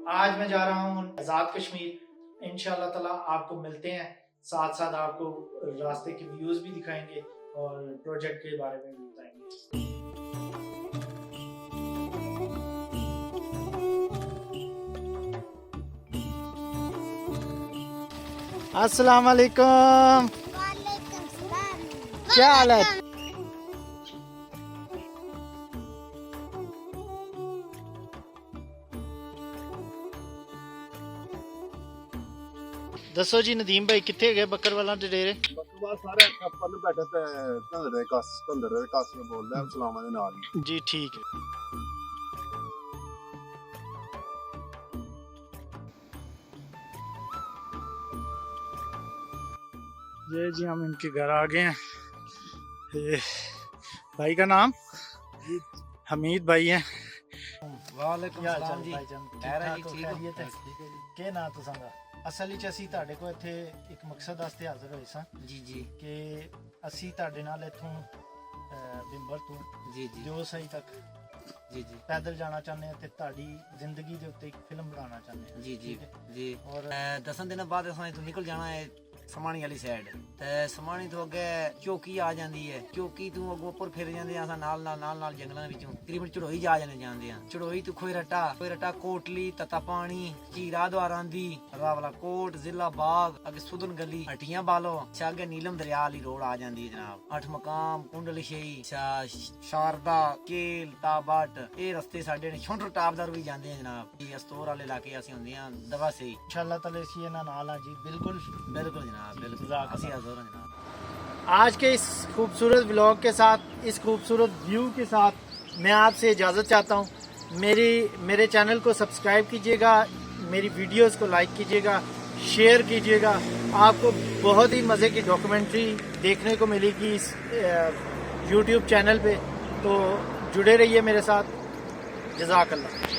आज मैं जा रहा हूँ आज़ाद कश्मीर। इंशाल्लाह ताला आपको मिलते हैं, साथ साथ आपको रास्ते के व्यूज भी दिखाएंगे और प्रोजेक्ट के बारे में भी बताएंगे। अस्सलाम वालेकुम। क्या हाल है? दसो जी नदीम भाई कितने गए बकरवाला दे डेरे? बकरवाल सारे अपन ਨੂੰ ਬੈਠੇ ਤੇ ਕੰਦਰ ਦੇ ਕਾਸ ਨੂੰ ਬੋਲਦਾ ਸਲਾਮਾਂ ਦੇ ਨਾਲ ਹੀ जी ठीक है। ये जी हम इनके घर आ गए हैं। ये भाई का नाम हमीद भाई है। वालेकुम सलाम जी। के ना तुसां ਅਸਲ ਵਿੱਚ ਅਸੀਂ ਤੁਹਾਡੇ ਕੋਲ ਇੱਥੇ ਇੱਕ ਮਕਸਦ ਵਾਸਤੇ ਹਾਜ਼ਰ ਹੋਏ ਸਾਂ जी जी ਕਿ ਅਸੀਂ ਤੁਹਾਡੇ ਨਾਲ ਇੱਥੋਂ ਬਿੰਬਰ ਤੋਂ जी जी ਜੋ ਸਹੀ ਤੱਕ जी जी ਪੈਦਲ ਜਾਣਾ ਚਾਹੁੰਦੇ ਹਾਂ ਤੇ ਤੁਹਾਡੀ ਜ਼ਿੰਦਗੀ ਦੇ ਉੱਤੇ ਇੱਕ ਫਿਲਮ ਬਣਾਉਣਾ ਚਾਹੁੰਦੇ ਹਾਂ। जी जी ठीक है। जी और 10 ਦਿਨ ਬਾਅਦ ਅਸੀਂ ਤੋਂ ਨਿਕਲ ਜਾਣਾ ਹੈ ਸਮਾਣੀ ਵਾਲੀ ਸਾਈਡ ਤੇ ਸਮਾਣੀ ਤੋਂ ਅੱਗੇ ਚੌਕੀ ਆ ਜਾਂਦੀ ਹੈ। ਚੌਕੀ ਤੋਂ ਅੱਗੋਂ ਉੱਪਰ ਫਿਰ ਜਾਂਦੇ ਆ ਅਸਾਂ ਨਾਲ ਜੰਗਲਾਂ ਵਿੱਚੋਂ ਤਕਰੀਬਨ ਚੜੋਈ ਜਾ ਜਾਂਦੇ ਆ। ਚੜੋਈ ਤੋਂ ਖੋਈ ਰਟਾ ਕੋਟਲੀ ਤਤਾ ਪਾਣੀ ਚੀਰਾ ਦਵਾਰਾਂ ਦੀ ਰਾਵਲਾ ਕੋਟ ਜ਼ਿਲ੍ਹਾ ਬਾਗ ਅੱਗੇ ਸੁਦਨ ਗਲੀ ਹਟੀਆਂ ਬਾਲੋ ਅੱਗੇ ਨੀਲਮ ਦਰਿਆ ਵਾਲੀ ਰੋਡ ਆ ਜਾਂਦੀ ਹੈ ਜਨਾਬ। 8 ਮਕਾਮ ਕੁੰਡਲ ਸ਼ੇਈ ਸ਼ਾਰਦਾ ਕੇਲ ਤਾਬਟ ਇਹ ਰਸਤੇ ਸਾਡੇ ਨੇ ਛੋਟਰ ਟਾਪਦਾਰ ਵੀ ਜਾਂਦੇ ਆ ਜਨਾਬ। ਜੀ ਅਸਤੋਰ ਵਾਲੇ ਇਲਾਕੇ ਅਸੀਂ ਹੁੰਦੇ ਆ ਦਵਾ ਸੇ इंशाल्लाह ताला इसी ना नाल जी बिल्कुल। बिल्कुल जनाब बिल्कुल ਅਸੀਂ ਹਾਜ਼ਰ ਹਾਂ जनाब। आज के इस खूबसूरत व्लॉग के साथ, इस खूबसूरत व्यू के साथ मैं आपसे इजाज़त चाहता हूँ। मेरे चैनल को सब्सक्राइब कीजिएगा, मेरी वीडियोस को लाइक कीजिएगा, शेयर कीजिएगा। आपको बहुत ही मज़े की डॉक्यूमेंट्री देखने को मिलेगी इस YouTube चैनल पे, तो जुड़े रहिए मेरे साथ। जज़ाकल्लाह।